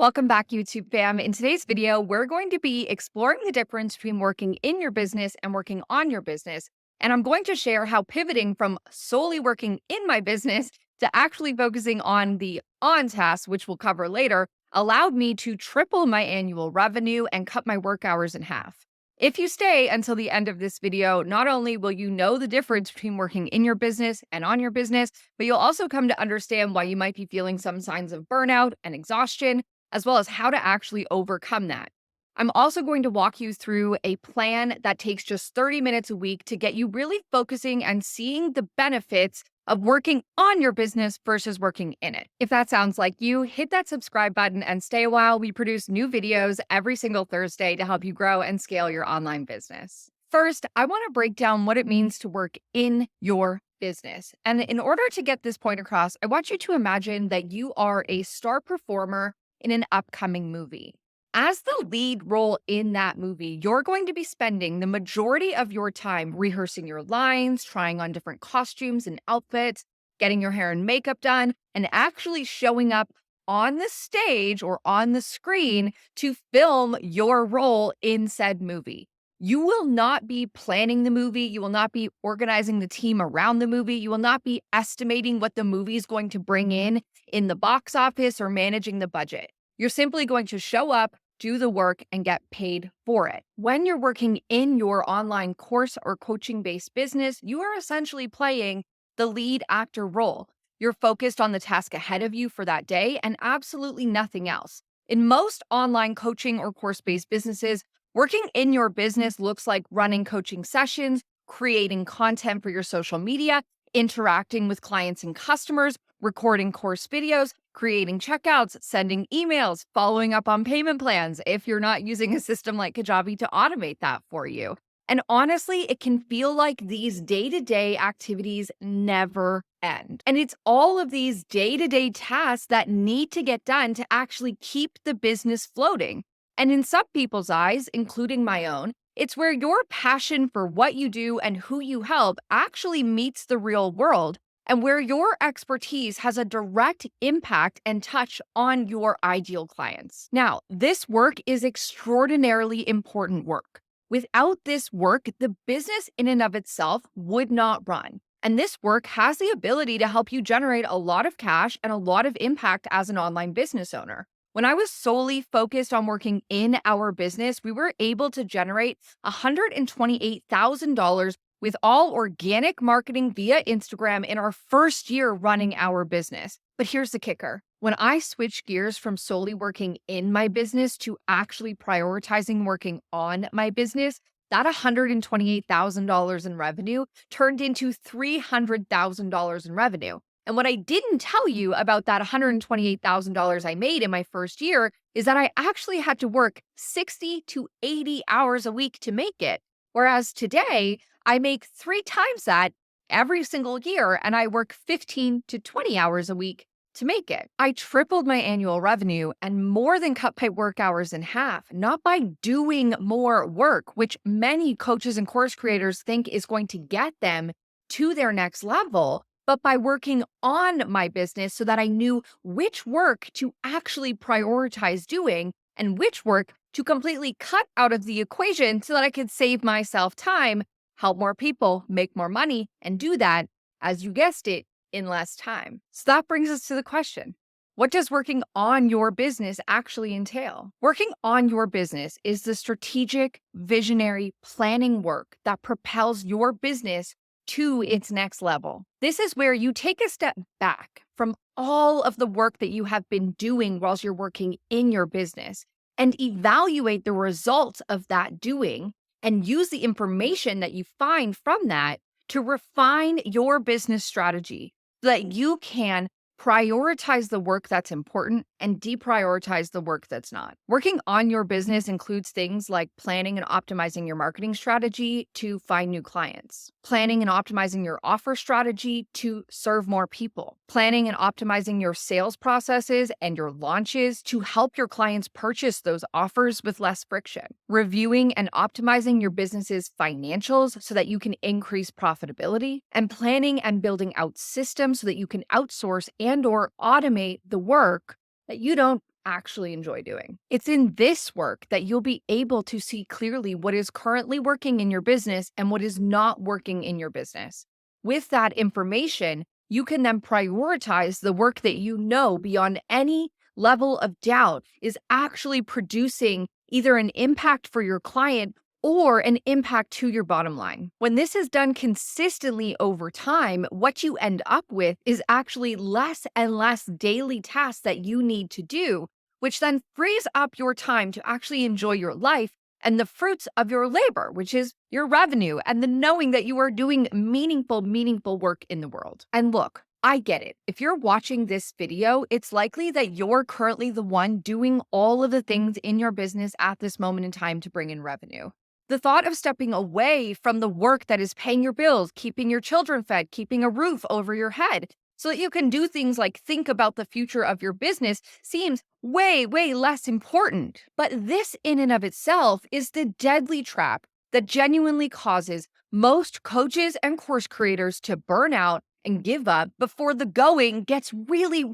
Welcome back, YouTube fam. In today's video, we're going to be exploring the difference between working in your business and working on your business. And I'm going to share how pivoting from solely working in my business to actually focusing on the on tasks, which we'll cover later, allowed me to triple my annual revenue and cut my work hours in half. If you stay until the end of this video, not only will you know the difference between working in your business and on your business, but you'll also come to understand why you might be feeling some signs of burnout and exhaustion, as well as how to actually overcome that. I'm also going to walk you through a plan that takes just 30 minutes a week to get you really focusing and seeing the benefits of working on your business versus working in it. If that sounds like you, hit that subscribe button and stay a while. We produce new videos every single Thursday to help you grow and scale your online business. First, I want to break down what it means to work in your business. And in order to get this point across, I want you to imagine that you are a star performer in an upcoming movie. As the lead role in that movie, you're going to be spending the majority of your time rehearsing your lines, trying on different costumes and outfits, getting your hair and makeup done, and actually showing up on the stage or on the screen to film your role in said movie. You will not be planning the movie. You will not be organizing the team around the movie. You will not be estimating what the movie is going to bring in the box office or managing the budget. You're simply going to show up, do the work, and get paid for it. When you're working in your online course or coaching-based business, you are essentially playing the lead actor role. You're focused on the task ahead of you for that day and absolutely nothing else. In most online coaching or course-based businesses, working in your business looks like running coaching sessions, creating content for your social media, interacting with clients and customers, recording course videos, creating checkouts, sending emails, following up on payment plans if you're not using a system like Kajabi to automate that for you. And honestly, it can feel like these day-to-day activities never end. And it's all of these day-to-day tasks that need to get done to actually keep the business floating. And in some people's eyes, including my own, it's where your passion for what you do and who you help actually meets the real world, and where your expertise has a direct impact and touch on your ideal clients. Now, this work is extraordinarily important work. Without this work, the business in and of itself would not run. And this work has the ability to help you generate a lot of cash and a lot of impact as an online business owner. When I was solely focused on working in our business, we were able to generate $128,000 with all organic marketing via Instagram in our first year running our business. But here's the kicker. When I switched gears from solely working in my business to actually prioritizing working on my business, that $128,000 in revenue turned into $300,000 in revenue. And what I didn't tell you about that $128,000 I made in my first year is that I actually had to work 60 to 80 hours a week to make it. Whereas today, I make 3 times that every single year, and I work 15 to 20 hours a week to make it. I tripled my annual revenue and more than cut my work hours in half, not by doing more work, which many coaches and course creators think is going to get them to their next level, but by working on my business so that I knew which work to actually prioritize doing and which work to completely cut out of the equation so that I could save myself time, help more people, make more money, and do that, as you guessed it, in less time. So that brings us to the question. What does working on your business actually entail? Working on your business is the strategic, visionary planning work that propels your business to its next level. This is where you take a step back from all of the work that you have been doing whilst you're working in your business and evaluate the results of that doing and use the information that you find from that to refine your business strategy so that you can prioritize the work that's important and deprioritize the work that's not. Working on your business includes things like planning and optimizing your marketing strategy to find new clients, planning and optimizing your offer strategy to serve more people, planning and optimizing your sales processes and your launches to help your clients purchase those offers with less friction, reviewing and optimizing your business's financials so that you can increase profitability, and planning and building out systems so that you can outsource and or automate the work that you don't actually enjoy doing. It's in this work that you'll be able to see clearly what is currently working in your business and what is not working in your business. With that information, you can then prioritize the work that you know beyond any level of doubt is actually producing either an impact for your client or an impact to your bottom line. When this is done consistently over time, what you end up with is actually less and less daily tasks that you need to do, which then frees up your time to actually enjoy your life and the fruits of your labor, which is your revenue and the knowing that you are doing meaningful work in the world. And look, I get it. If you're watching this video, it's likely that you're currently the one doing all of the things in your business at this moment in time to bring in revenue. The thought of stepping away from the work that is paying your bills, keeping your children fed, keeping a roof over your head, so that you can do things like think about the future of your business seems way less important. But this in and of itself is the deadly trap that genuinely causes most coaches and course creators to burn out and give up before the going gets really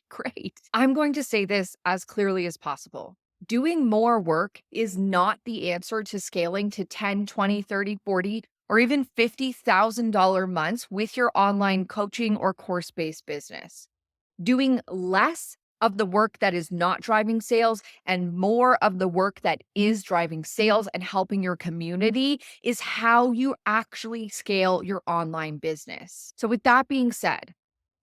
great. I'm going to say this as clearly as possible. Doing more work is not the answer to scaling to 10, 20, 30, 40, or even $50,000 months with your online coaching or course-based business. Doing less of the work that is not driving sales and more of the work that is driving sales and helping your community is how you actually scale your online business. So with that being said,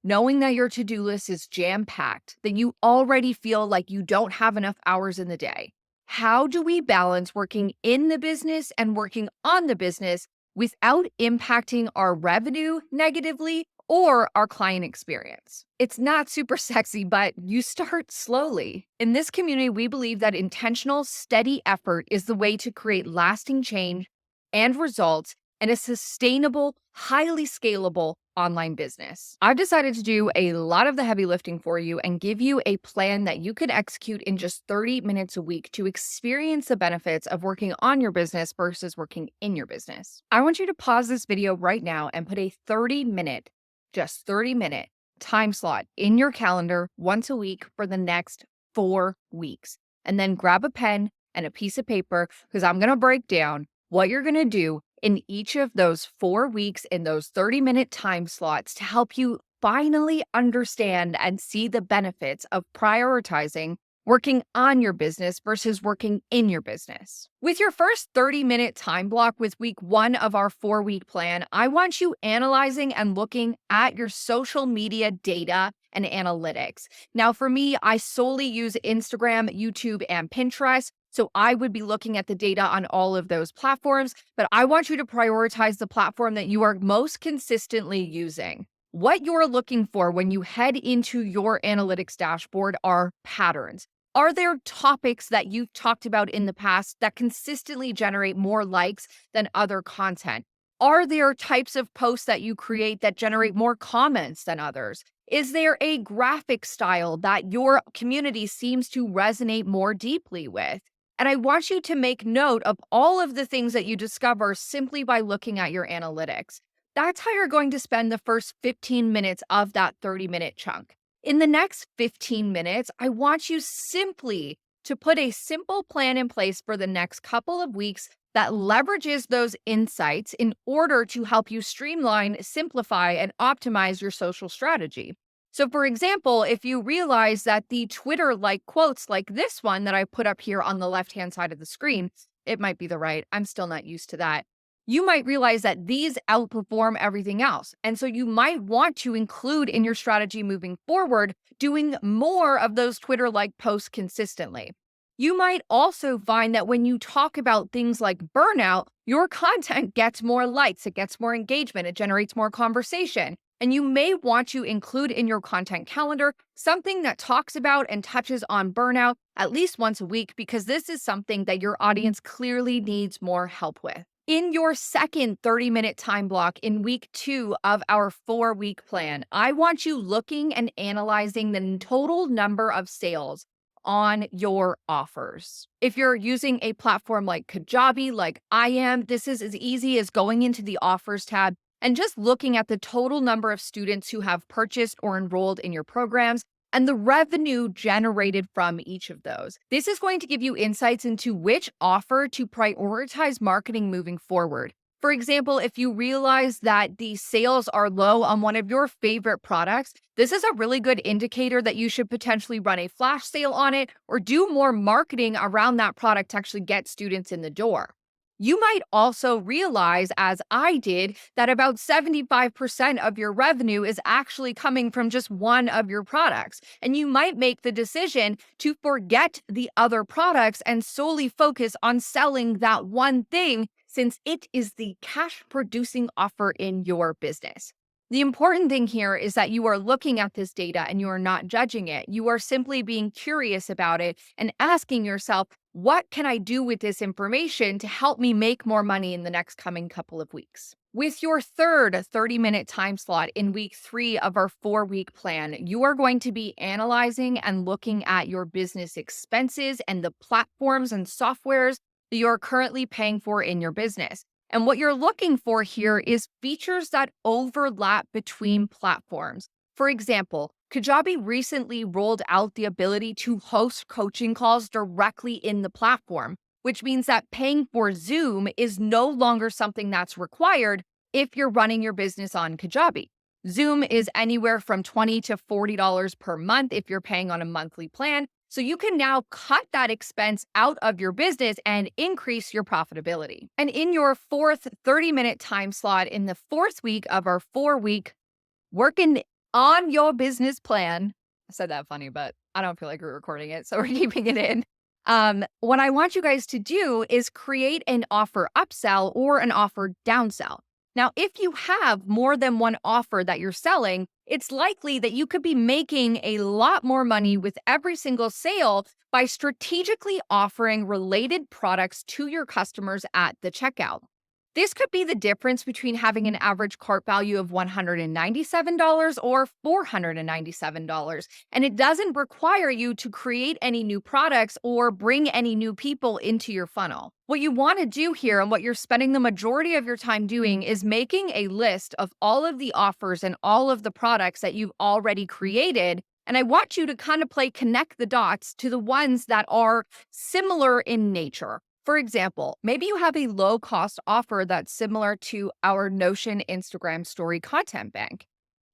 knowing that your to-do list is jam-packed, that you already feel like you don't have enough hours in the day, how do we balance working in the business and working on the business without impacting our revenue negatively or our client experience? It's not super sexy, but you start slowly. In this community, we believe that intentional, steady effort is the way to create lasting change and results and a sustainable, highly scalable online business. I've decided to do a lot of the heavy lifting for you and give you a plan that you can execute in just 30 minutes a week to experience the benefits of working on your business versus working in your business. I want you to pause this video right now and put a 30-minute, just 30-minute time slot in your calendar once a week for the next 4 weeks. And then grab a pen and a piece of paper because I'm going to break down what you're going to do in each of those 4 weeks in those 30-minute time slots to help you finally understand and see the benefits of prioritizing working on your business versus working in your business. With your first 30-minute time block with week 1 of our 4-week plan, I want you analyzing and looking at your social media data and analytics. Now, for me, I solely use Instagram, YouTube, and Pinterest. So I would be looking at the data on all of those platforms, but I want you to prioritize the platform that you are most consistently using. What you're looking for when you head into your analytics dashboard are patterns. Are there topics that you've talked about in the past that consistently generate more likes than other content? Are there types of posts that you create that generate more comments than others? Is there a graphic style that your community seems to resonate more deeply with? And I want you to make note of all of the things that you discover simply by looking at your analytics. That's how you're going to spend the first 15 minutes of that 30-minute chunk. In the next 15 minutes, I want you simply to put a simple plan in place for the next couple of weeks that leverages those insights in order to help you streamline, simplify, and optimize your social strategy. So for example, if you realize that the Twitter-like quotes like this one that I put up here on the left-hand side of the screen, it might be the right, I'm still not used to that. You might realize that these outperform everything else. And so you might want to include in your strategy moving forward, doing more of those Twitter-like posts consistently. You might also find that when you talk about things like burnout, your content gets more likes, it gets more engagement, it generates more conversation. And you may want to include in your content calendar something that talks about and touches on burnout at least once a week, because this is something that your audience clearly needs more help with. In your second 30-minute time block in week 2 of our 4-week plan, I want you looking and analyzing the total number of sales on your offers. If you're using a platform like Kajabi, like I am, this is as easy as going into the offers tab and just looking at the total number of students who have purchased or enrolled in your programs and the revenue generated from each of those. This is going to give you insights into which offer to prioritize marketing moving forward. For example, if you realize that the sales are low on one of your favorite products, this is a really good indicator that you should potentially run a flash sale on it or do more marketing around that product to actually get students in the door. You might also realize, as I did, that about 75% of your revenue is actually coming from just one of your products. And you might make the decision to forget the other products and solely focus on selling that one thing since it is the cash producing offer in your business. The important thing here is that you are looking at this data and you are not judging it. You are simply being curious about it and asking yourself, what can I do with this information to help me make more money in the next coming couple of weeks? With your third 30-minute time slot in week 3 of our 4-week plan, you are going to be analyzing and looking at your business expenses and the platforms and softwares that you're currently paying for in your business. And what you're looking for here is features that overlap between platforms. For example, Kajabi recently rolled out the ability to host coaching calls directly in the platform, which means that paying for Zoom is no longer something that's required if you're running your business on Kajabi. Zoom is anywhere from $20 to $40 per month if you're paying on a monthly plan. So you can now cut that expense out of your business and increase your profitability. And in your fourth 30-minute time slot in the 4th week of our 4-week working on your business plan. I said that funny, but I don't feel like we're recording it, so we're keeping it in. What I want you guys to do is create an offer upsell or an offer downsell. Now, if you have more than one offer that you're selling, it's likely that you could be making a lot more money with every single sale by strategically offering related products to your customers at the checkout. This could be the difference between having an average cart value of $197 or $497. And it doesn't require you to create any new products or bring any new people into your funnel. What you want to do here and what you're spending the majority of your time doing is making a list of all of the offers and all of the products that you've already created. And I want you to kind of connect the dots to the ones that are similar in nature. For example, maybe you have a low-cost offer that's similar to our Notion Instagram story content bank.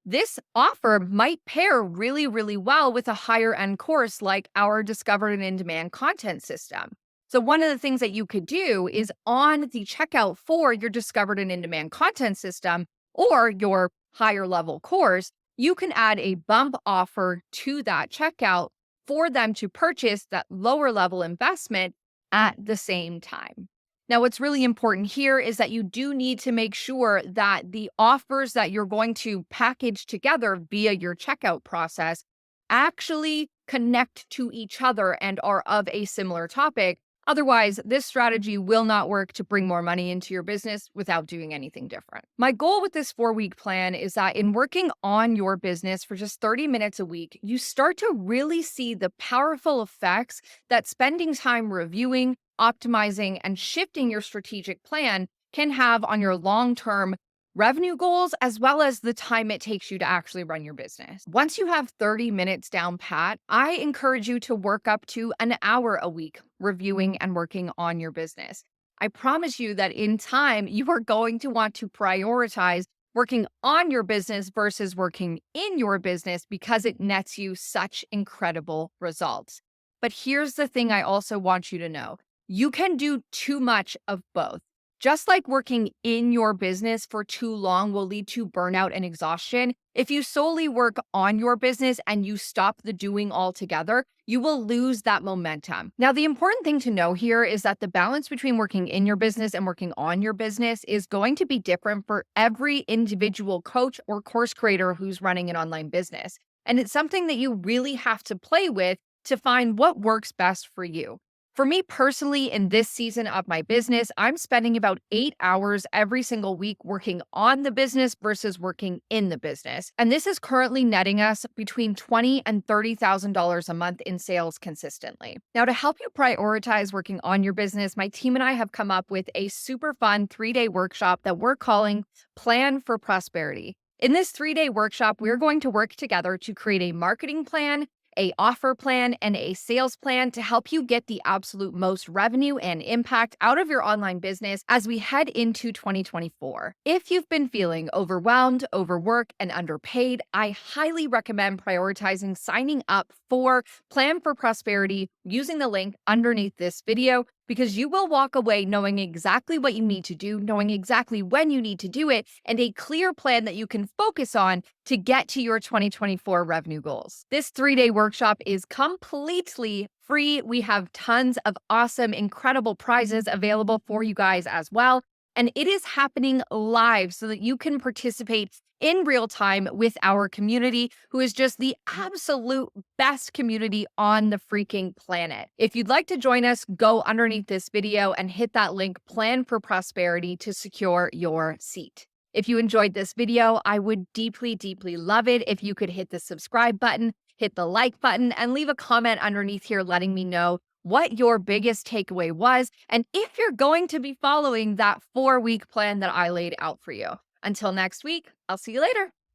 This offer might pair really, really well with a higher-end course like our Discovered and In-Demand content system. So one of the things that you could do is on the checkout for your Discovered and In-Demand content system or your higher level course, you can add a bump offer to that checkout for them to purchase that lower level investment at the same time. Now, what's really important here is that you do need to make sure that the offers that you're going to package together via your checkout process actually connect to each other and are of a similar topic. Otherwise, this strategy will not work to bring more money into your business without doing anything different. My goal with this 4-week plan is that in working on your business for just 30 minutes a week, you start to really see the powerful effects that spending time reviewing, optimizing, and shifting your strategic plan can have on your long-term revenue goals, as well as the time it takes you to actually run your business. Once you have 30 minutes down pat, I encourage you to work up to an hour a week reviewing and working on your business. I promise you that in time, you are going to want to prioritize working on your business versus working in your business because it nets you such incredible results. But here's the thing I also want you to know. You can do too much of both. Just like working in your business for too long will lead to burnout and exhaustion, if you solely work on your business and you stop the doing altogether, you will lose that momentum. Now, the important thing to know here is that the balance between working in your business and working on your business is going to be different for every individual coach or course creator who's running an online business. And it's something that you really have to play with to find what works best for you. For me personally, in this season of my business, I'm spending about 8 hours every single week working on the business versus working in the business. And this is currently netting us between $20,000 and $30,000 a month in sales consistently. Now, to help you prioritize working on your business, my team and I have come up with a super fun 3-day workshop that we're calling Plan for Prosperity. In this 3-day workshop, we're going to work together to create a marketing plan, a offer plan, and a sales plan to help you get the absolute most revenue and impact out of your online business as we head into 2024. If you've been feeling overwhelmed, overworked, and underpaid, I highly recommend prioritizing signing up for Plan for Prosperity using the link underneath this video, because you will walk away knowing exactly what you need to do, knowing exactly when you need to do it, and a clear plan that you can focus on to get to your 2024 revenue goals. This 3-day workshop is completely free. We have tons of awesome, incredible prizes available for you guys as well. And it is happening live so that you can participate in real time with our community, who is just the absolute best community on the freaking planet. If you'd like to join us, go underneath this video and hit that link, Plan for Prosperity, to secure your seat. If you enjoyed this video, I would deeply, deeply love it if you could hit the subscribe button, hit the like button, and leave a comment underneath here letting me know what your biggest takeaway was, and if you're going to be following that 4-week plan that I laid out for you. Until next week, I'll see you later.